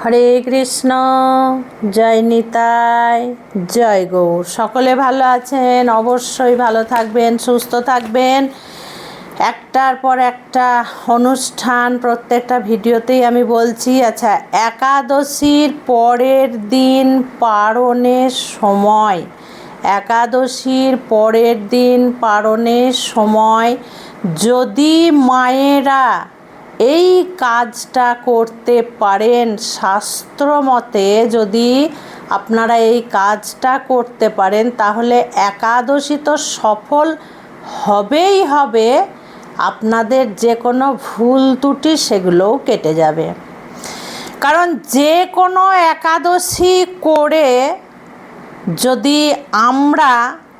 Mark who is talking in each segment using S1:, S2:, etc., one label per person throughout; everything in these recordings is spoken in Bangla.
S1: হরে কৃষ্ণ। জয় নিতাই, জয় গৌর। সকলে ভালো আছেন? অবশ্যই ভালো থাকবেন, সুস্থ থাকবেন। একটার পর একটা অনুষ্ঠান প্রত্যেকটা ভিডিওতেই আমি বলছি। আচ্ছা, একাদশীর পরের দিন পারণের সময়, একাদশীর পরের দিন পারণের সময় যদি মায়েরা এই কাজটা করতে পারেন, শাস্ত্র মতে যদি আপনারা এই কাজটা করতে পারেন, তাহলে একাদশী তো সফল হবেই হবে। আপনাদের যে কোনো ভুল ত্রুটি সেগুলোও কেটে যাবে। কারণ যে কোনো একাদশী করে যদি আমরা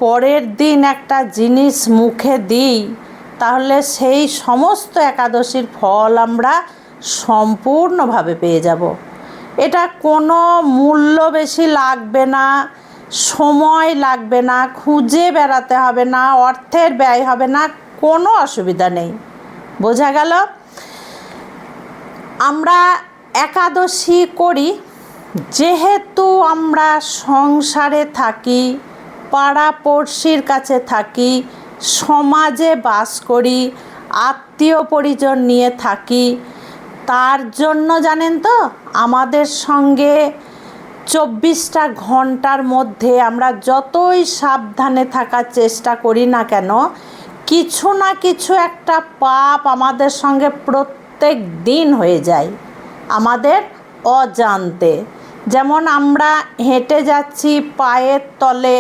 S1: পরের দিন একটা জিনিস মুখে দিই, তাহলে সেই সমস্ত একাদশীর ফল আমরা সম্পূর্ণভাবে পেয়ে যাব। এটা কোনো মূল্য বেশি লাগবে না, সময় লাগবে না, খুঁজে বেড়াতে হবে না, অর্থের ব্যয় হবে না, কোনো অসুবিধা নেই। বোঝা গেল? আমরা একাদশী করি যেহেতু আমরা সংসারে থাকি, পাড়া পড়শির কাছে থাকি, সমাজে বাস করি, আত্মীয় পরিজন নিয়ে থাকি। তার জন্য জানেন তো, আমাদের সঙ্গে 24টা ঘন্টার মধ্যে আমরা যতই সাবধানে থাকার চেষ্টা করি না কেন, কিছু না কিছু একটা পাপ আমাদের সঙ্গে প্রত্যেক দিন হয়ে যায় আমাদের অজান্তে। যেমন আমরা হেঁটে যাচ্ছি, পায়ের তলে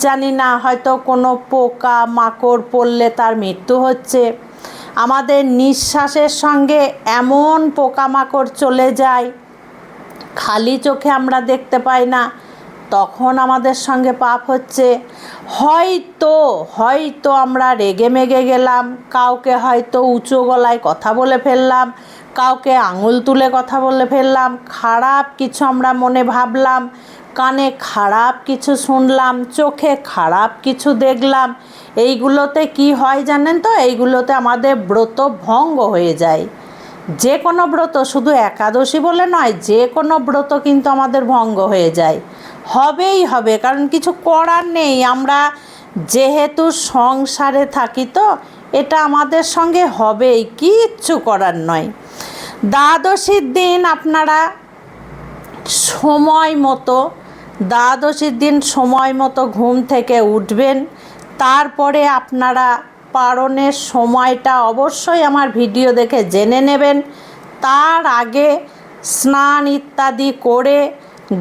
S1: জানি না হয়তো কোনো পোকা মাকড় পড়লে তার মৃত্যু হচ্ছে। আমাদের নিঃশ্বাসের সঙ্গে এমন পোকামাকড় চলে যায়, খালি চোখে আমরা দেখতে পাই না, তখন আমাদের সঙ্গে পাপ হচ্ছে। হয়তো আমরা রেগে মেগে গেলাম, কাউকে হয়তো উঁচু গলায় কথা বলে ফেললাম, কাউকে আঙুল তুলে কথা বলে ফেললাম, খারাপ কিছু আমরা মনে ভাবলাম, কানে খারাপ কিছু শুনলাম, চোখে খারাপ কিছু দেখলাম। এইগুলোতে কি হয় জানেন তো? এইগুলোতে আমাদের ব্রত ভঙ্গ হয়ে যায়। যে কোনো ব্রত, শুধু একাদশী বলে নয়, যে কোনো ব্রত কিন্তু আমাদের ভঙ্গ হয়ে যায়, হবেই হবে। কারণ কিছু করার নেই, আমরা যেহেতু সংসারে থাকি, তো এটা আমাদের সঙ্গে হবেই, কিচ্ছু করার নয়। দ্বাদশীর দিন আপনারা সময় মতো ঘুম থেকে উঠবেন। তারপরে আপনারা পারণের সময়টা অবশ্যই আমার ভিডিও দেখে জেনে নেবেন। তার আগে স্নান ইত্যাদি করে,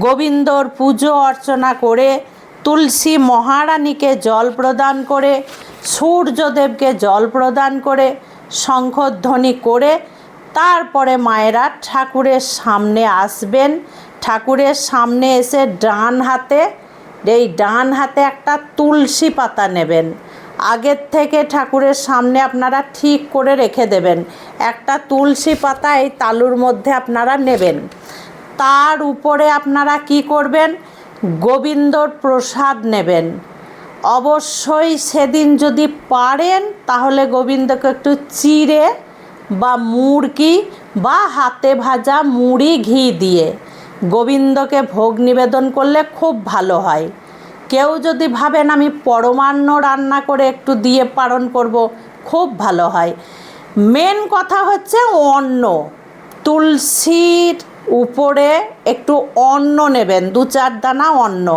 S1: গোবিন্দর পুজো অর্চনা করে, তুলসী মহারানীকে জল প্রদান করে, সূর্যদেবকে জল প্রদান করে, শঙ্খধ্বনি করে তারপরে মায়েরা ঠাকুরের সামনে আসবেন। ঠাকুরের সামনে এসে ডান হাতে একটা তুলসী পাতা নেবেন। আগের থেকে ঠাকুরের সামনে আপনারা ঠিক করে রেখে দেবেন। একটা তুলসী পাতা এই তালুর মধ্যে আপনারা নেবেন। তার উপরে আপনারা কি করবেন? গোবিন্দর প্রসাদ নেবেন। অবশ্যই সেদিন যদি পারেন তাহলে গোবিন্দকে একটু চিড়ে বা মুড়কি বা হাতে ভাজা মুড়ি ঘি দিয়ে গোবিন্দকে ভোগ নিবেদন করলে খুব ভালো হয়। কেউ যদি ভাবেন আমি পরমান্ন রান্না করে একটু দিয়ে পারণ করব, খুব ভালো হয়। মেন কথা হচ্ছে অন্ন। তুলসীর উপরে একটু অন্ন নেবেন, 2-4 দানা অন্ন।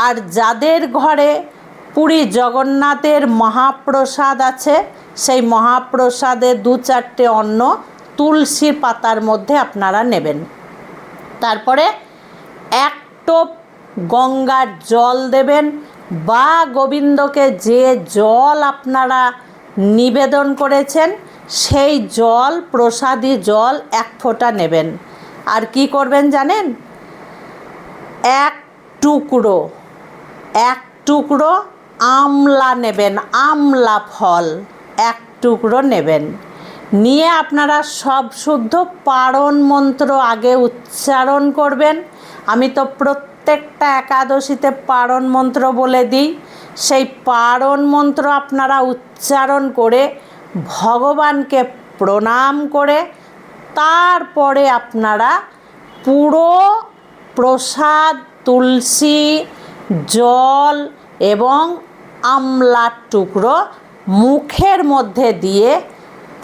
S1: আর যাদের ঘরে পুরী জগন্নাথের মহাপ্রসাদ আছে, সেই মহাপ্রসাদের 2-4টে অন্ন তুলসীর পাতার মধ্যে আপনারা নেবেন। তারপরে এক টোপ গঙ্গার জল দেবেন, বা গোবিন্দকে যে জল আপনারা নিবেদন করেছেন সেই জল, প্রসাদী জল 1 ফোঁটা নেবেন। আর কি করবেন জানেন? এক টুকরো আমলা নেবেন, আমলা ফল 1 টুকরো নেবেন। নিয়ে আপনারা সব শুদ্ধ পারণ মন্ত্র আগে উচ্চারণ করবেন। আমি তো প্রত্যেকটা একাদশীতে পারণ মন্ত্র বলে দিই। সেই পারণ মন্ত্র আপনারা উচ্চারণ করে ভগবানকে প্রণাম করে তারপরে আপনারা পুরো প্রসাদ, তুলসী, জল এবং আমলার টুকরো মুখের মধ্যে দিয়ে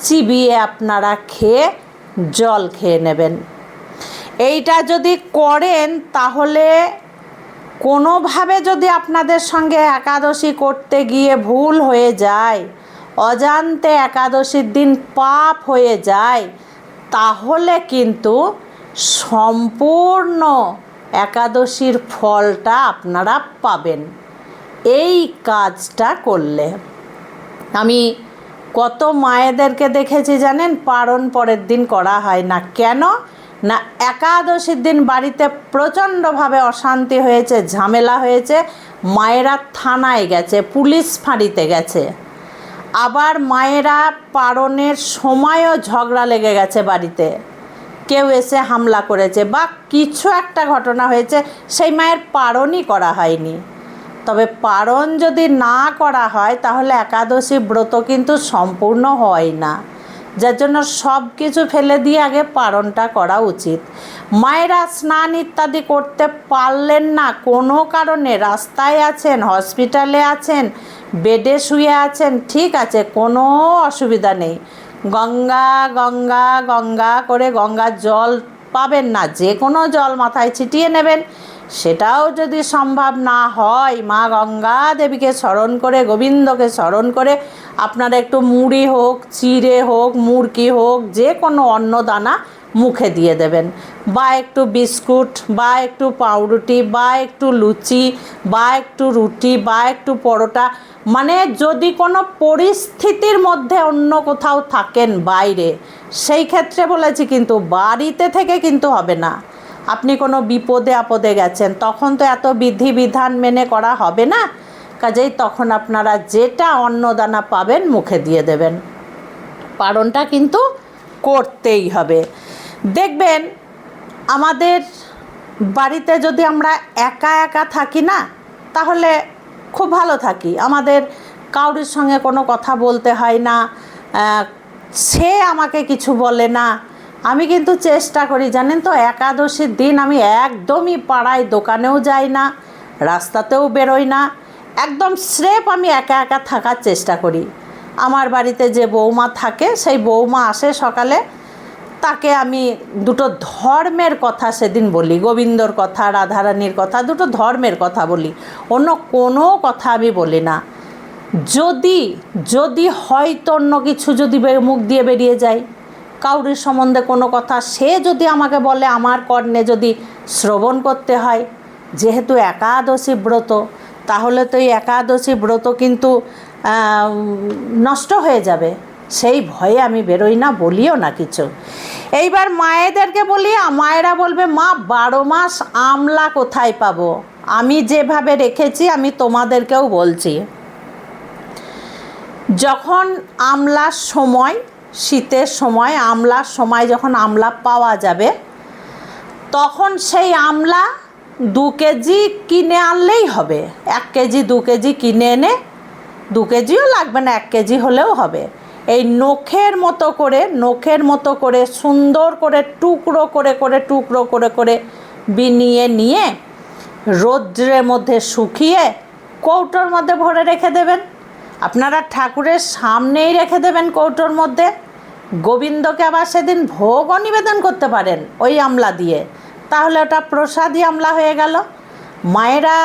S1: চিবিয়ে আপনারা খেয়ে জল খেয়ে নেবেন। এইটা যদি করেন তাহলে কোনোভাবে যদি আপনাদের সঙ্গে একাদশী করতে গিয়ে ভুল হয়ে যায়, অজান্তে একাদশীর দিন পাপ হয়ে যায়, তাহলে কিন্তু সম্পূর্ণ একাদশীর ফলটা আপনারা পাবেন এই কাজটা করলে। আমি কত মায়েদেরকে দেখেছি জানেন, পারণ পরের দিন করা হয় না। কেন না, একাদশীর দিন বাড়িতে প্রচণ্ডভাবে অশান্তি হয়েছে, ঝামেলা হয়েছে, মায়েরা থানায় গেছে, পুলিশ ফাঁড়িতে গেছে, আবার মায়েরা পারণের সময়ও ঝগড়া লেগে গেছে বাড়িতে, কেউ এসে হামলা করেছে বা কিছু একটা ঘটনা হয়েছে, সেই মায়ের পারণই করা হয়নি। তবে পারণ যদি না করা হয় তাহলে একাদশী ব্রত কিন্তু সম্পূর্ণ হয় না, যার জন্য সব কিছু ফেলে দিয়ে আগে পারণটা করা উচিত। মায়েরা স্নান ইত্যাদি করতে পারলেন না কোনো কারণে, রাস্তায় আছেন, হসপিটালে আছেন, বেডে শুয়ে আছেন, ঠিক আছে, কোনো অসুবিধা নেই। গঙ্গা গঙ্গা গঙ্গা করে গঙ্গার জল পাবেন না, যে কোনো জল মাথায় ছিটিয়ে নেবেন। সেটাও যদি সম্ভব না হয়, মা গঙ্গা দেবীকে স্মরণ করে, গোবিন্দকে স্মরণ করে আপনারা একটু মুড়ি হোক, চিড়ে হোক, মুরকি হোক, যে কোনো অন্নদানা মুখে দিয়ে দেবেন, বা একটু বিস্কুট, বা একটু পাউরুটি, বা একটু লুচি, বা একটু রুটি, বা একটু পরোটা। মানে যদি কোনো পরিস্থিতির মধ্যে অন্য কোথাও থাকেন বাইরে, সেই ক্ষেত্রে বলেছি, কিন্তু বাড়িতে থেকে কিন্তু হবে না। আপনি কোনো বিপদে আপদে গেছেন, তখন তো এত বিধিবিধান মেনে করা হবে না, কাজেই তখন আপনারা যেটা অন্নদানা পাবেন মুখে দিয়ে দেবেন। পারণটা কিন্তু করতেই হবে। দেখবেন আমাদের বাড়িতে যদি আমরা একা একা থাকি না, তাহলে খুব ভালো থাকি, আমাদের কারোর সঙ্গে কোনো কথা বলতে হয় না, সে আমাকে কিছু বলে না। আমি কিন্তু চেষ্টা করি জানেন তো, একাদশীর দিন আমি একদমই পাড়ায় দোকানেও যাই না, রাস্তাতেও বেরোই না, একদম স্রেফ আমি একা একা থাকার চেষ্টা করি। আমার বাড়িতে যে বৌমা থাকে, সেই বৌমা আসে সকালে, তাকে আমি দুটো ধর্মের কথা সেদিন বলি, গোবিন্দর কথা, রাধারানীর কথা, দুটো ধর্মের কথা বলি, অন্য কোনো কথা আমি বলি না। যদি হয়তো অন্য কিছু যদি মুখ দিয়ে বেরিয়ে যায়, কাউরির সম্বন্ধে কোনো কথা, সে যদি আমাকে বলে, আমার কর্ণে যদি শ্রবণ করতে হয়, যেহেতু একাদশী ব্রত, তাহলে তো এই একাদশী ব্রত কিন্তু নষ্ট হয়ে যাবে, সেই ভয়ে আমি বেরোই না, বলিও না কিছু। এইবার মায়েদেরকে বলি, মায়েরা বলবে, মা 12 মাস আমলা কোথায় পাবো? আমি যেভাবে রেখেছি আমি তোমাদেরকেও বলছি, যখন আমলার সময়, শীতের সময় আমলার সময়, যখন আমলা পাওয়া যাবে, তখন সেই আমলা 2 কেজি কিনে আনলেই হবে। 1 কেজি 2 কেজি কিনে এনে, 2 কেজিও লাগবে না, 1 কেজি হলেও হবে। এই নখের মতো করে সুন্দর করে টুকরো করে বিনিয়ে নিয়ে রৌদ্রের মধ্যে শুকিয়ে কৌটোর মধ্যে ভরে রেখে দেবেন। আপনারা ঠাকুরের সামনেই রেখে দেবেন কৌটোর মধ্যে। গোবিন্দকে আবার সেদিন ভোগও নিবেদন করতে পারেন ওই আমলা দিয়ে, তাহলে ওটা প্রসাদী আমলা হয়ে গেল। মায়েরা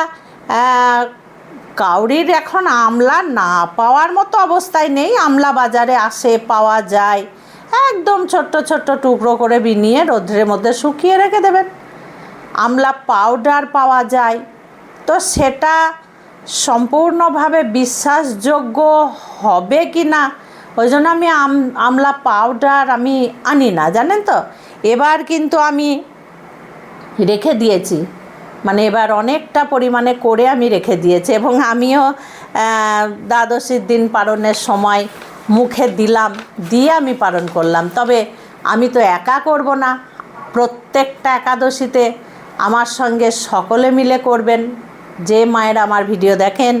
S1: কাউরির এখন আমলা না পাওয়ার মতো অবস্থায় নেই, আমলা বাজারে আসে, পাওয়া যায়, একদম ছোট্ট টুকরো করে বিনিয়ে রৌদ্রের মধ্যে শুকিয়ে রেখে দেবেন। আমলা পাউডার পাওয়া যায়, তো সেটা সম্পূর্ণভাবে বিশ্বাসযোগ্য হবে কি না, ওই জন্য আমি আমলা পাউডার আমি আনি না, জানেন তো। এবার কিন্তু আমি রেখে দিয়েছি, মানে এবার অনেকটা পরিমাণে করে আমি রেখে দিয়েছি, এবং আমিও দ্বাদশীর দিন পারণের সময় মুখে দিলাম, দিয়ে আমি পারণ করলাম। তবে আমি তো একা করব না, প্রত্যেকটা একাদশীতে আমার সঙ্গে সকলে মিলে করবেন। যে মায়েরা আমার ভিডিও দেখেন,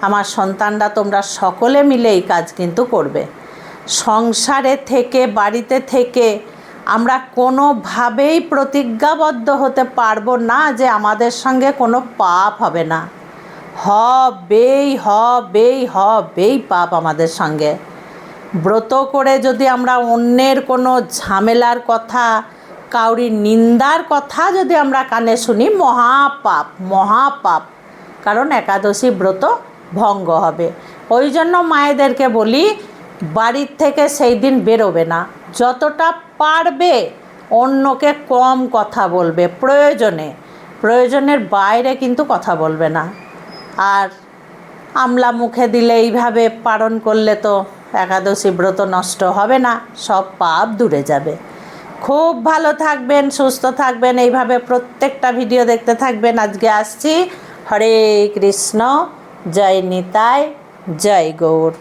S1: আমার সন্তানরা, তোমরা সকলে মিলে এই কাজ কিন্তু করবে। সংসারে থেকে, বাড়িতে থেকে আমরা কোনোভাবেই প্রতিজ্ঞাবদ্ধ হতে পারবো না যে আমাদের সঙ্গে কোনো পাপ হবে না। হবেই পাপ আমাদের সঙ্গে। ব্রত করে যদি আমরা অন্যের কোনো ঝামেলার কথা, কাউরি নিন্দার কথা যদি আমরা কানে শুনি, মহাপাপ। কারণ একাদশী ব্রত ভঙ্গ হবে। ওই জন্য মায়েদেরকে বলি, বাড়ির থেকে সেই দিন বেরোবে না। যতটা পারবে অন্যকে কম কথা বলবে, প্রয়োজনের বাইরে কিন্তু কথা বলবে না। আর আমলা মুখে দিলে এইভাবে পালন করলে তো একাদশী ব্রত নষ্ট হবে না, সব পাপ দূরে যাবে। খুব ভালো থাকবেন, সুস্থ থাকবেন, এইভাবে প্রত্যেকটা ভিডিও দেখতে থাকবেন। আজকে আসছি। হরে কৃষ্ণ, জয় নিতাই, জয় গৌর।